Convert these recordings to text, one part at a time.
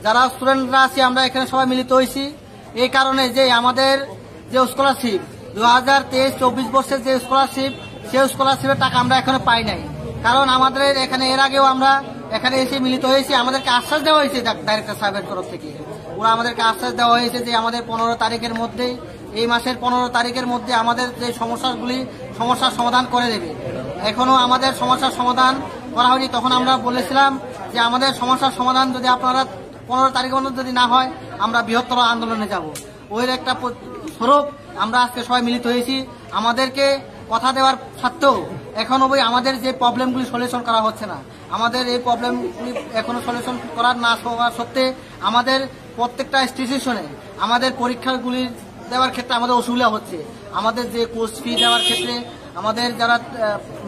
যারা স্টুডেন্টরা আছি আমরা এখানে সবাই মিলিত হয়েছি এই কারণে যে আমাদের যে স্কলারশিপ 2023-24 বর্ষের যে স্কলারশিপ সেই স্কলারশিপের টাকা আমরা এখনো পাই নাই। কারণ আমাদের এখানে এর আগেও আমরা এখানে এসে মিলিত হয়েছি, আমাদেরকে আশ্বাস দেওয়া হয়েছে ডাইরেক্টর সাহেবের তরফ থেকে। ওরা আমাদেরকে আশ্বাস দেওয়া হয়েছে যে আমাদের 15 তারিখের মধ্যে, এই মাসের 15 তারিখের মধ্যে আমাদের যে সমস্যার সমাধান করে দেবে। এখনো আমাদের সমস্যার সমাধান করা হয়নি। তখন আমরা বলেছিলাম যে আমাদের সমস্যার সমাধান যদি আপনারা 15 তারিখের মধ্যে যদি না হয় আমরা বৃহত্তর আন্দোলনে যাব। ওই একটা স্বরূপ আমরা আজকে সবাই মিলিত হয়েছি। আমাদেরকে কথা দেওয়ার সত্ত্বেও এখনো আমাদের যে প্রবলেমগুলি সলিউশন করা হচ্ছে না, আমাদের এই প্রবলেমগুলি এখনো সলিউশন করার না হওয়ার সত্ত্বে আমাদের প্রত্যেকটা স্টেশনে আমাদের পরীক্ষাগুলি দেওয়ার ক্ষেত্রে আমাদের অসুবিধা হচ্ছে। আমাদের যে কোর্স ফি দেওয়ার ক্ষেত্রে আমাদের যারা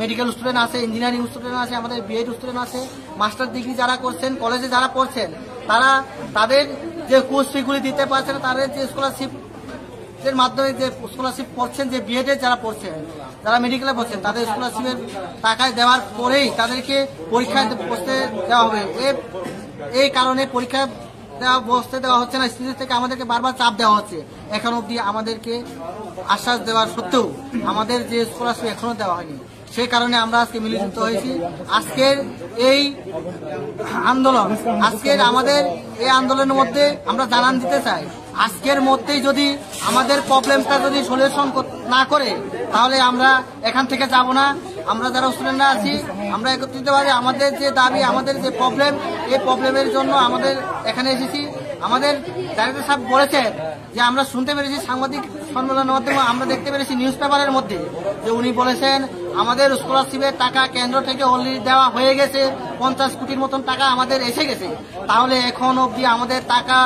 মেডিকেল স্টুডেন্ট আছে, ইঞ্জিনিয়ারিং স্টুডেন্ট আছে, আমাদের বিএড স্টুডেন্ট আছে, মাস্টার ডিগ্রি যারা করছেন, কলেজে যারা পড়ছেন, তারা তাদের যে কোর্স ফিগুলি দিতে পারছে না। তাদের যে স্কলারশিপের মাধ্যমে যে স্কলারশিপ পড়ছেন, যে বিএডে যারা পড়ছেন, যারা মেডিকেলে পড়ছেন, তাদের স্কলারশিপের টাকায় দেওয়ার পরেই তাদেরকে পরীক্ষায় বসতে দেওয়া হবে। এই কারণে পরীক্ষা বসতে দেওয়া হচ্ছে না। স্কুল থেকে আমাদেরকে বারবার চাপ দেওয়া হচ্ছে। এখন অবধি আমাদেরকে আশ্বাস দেওয়ার সত্ত্বেও আমাদের যে স্কলারশিপ এখনো দেওয়া হয়নি। সেই কারণে আমরা আজকে মিলিত হয়েছি। আজকের এই আন্দোলন, আমাদের এই আন্দোলনের মধ্যে আমরা জানান দিতে চাই, আজকের মধ্যেই যদি আমাদের প্রবলেমটা যদি সলিউশন না করে তাহলে আমরা এখান থেকে যাব না। আমরা যারা স্টুডেন্টরা আছি আমরা একত্রিত ভাবে আমাদের যে দাবি, আমাদের যে প্রবলেম, এই প্রবলেমের জন্য আমাদের এখানে এসেছি। আমাদের ডাইরেক্টর সাহেব বলেছেন যে আমরা শুনতে পেরেছি সাংবাদিক সম্মেলনের মাধ্যমে, আমরা দেখতে পেরেছি নিউজ পেপারের মধ্যে যে উনি বলেছেন আমাদের স্কলারশিপের টাকা কেন্দ্র থেকে অলরেডি দেওয়া হয়ে গেছে, 50 কোটির মতন টাকা আমাদের এসে গেছে। তাহলে এখন অবধি আমাদের টাকা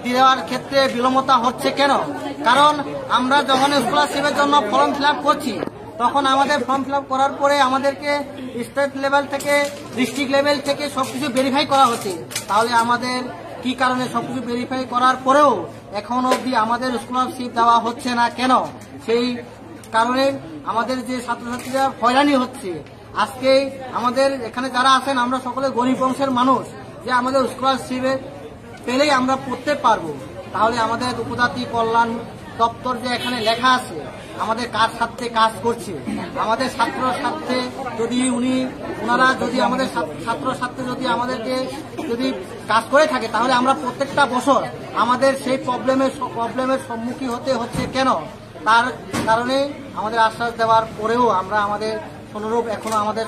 দেওয়ার ক্ষেত্রে বিলম্বতা হচ্ছে কেন? কারণ আমরা যখন স্কলারশিপের জন্য ফর্ম ফিল আপ করছি, তখন আমাদের ফর্ম ফিল আপ করার পরে আমাদেরকে স্টেট লেভেল থেকে, ডিস্ট্রিক্ট লেভেল থেকে সবকিছু ভেরিফাই করা হচ্ছে। তাহলে আমাদের কি কারণে সবকিছু ভেরিফাই করার পরেও এখন অবধি আমাদের স্কলারশিপ দেওয়া হচ্ছে না কেন? সেই কারণে আমাদের যে ছাত্রছাত্রীরা হয়রানি হচ্ছে। আজকে আমাদের এখানে যারা আছেন আমরা সকলে গরিব বংশের মানুষ, যে আমাদের স্কলারশিপে পেলেই আমরা পড়তে পারবো। তাহলে আমাদের উপজাতি কল্যাণ দপ্তর যে এখানে লেখা আছে, আমাদের কার স্বার্থে কাজ করছে, আমাদের ছাত্র স্বার্থে যদি ওনারা যদি আমাদের ছাত্র স্বার্থে যদি আমাদেরকে যদি কাজ করে থাকে, তাহলে আমরা প্রত্যেকটা বছর আমাদের সেই প্রবলেমের সম্মুখীন হতে হচ্ছে কেন? তার কারণে আমাদের আশ্বাস দেওয়ার পরেও আমরা আমাদের অনুরূপ এখনো আমাদের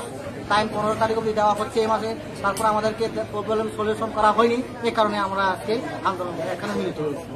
টাইম 15 তারিখ অবধি দেওয়া হচ্ছে এই মাসে, তারপর আমাদেরকে প্রবলেম সলিউশন করা হয়নি। এই কারণে আমরা আজকে আন্দোলন এখানে মিলিত হয়েছি।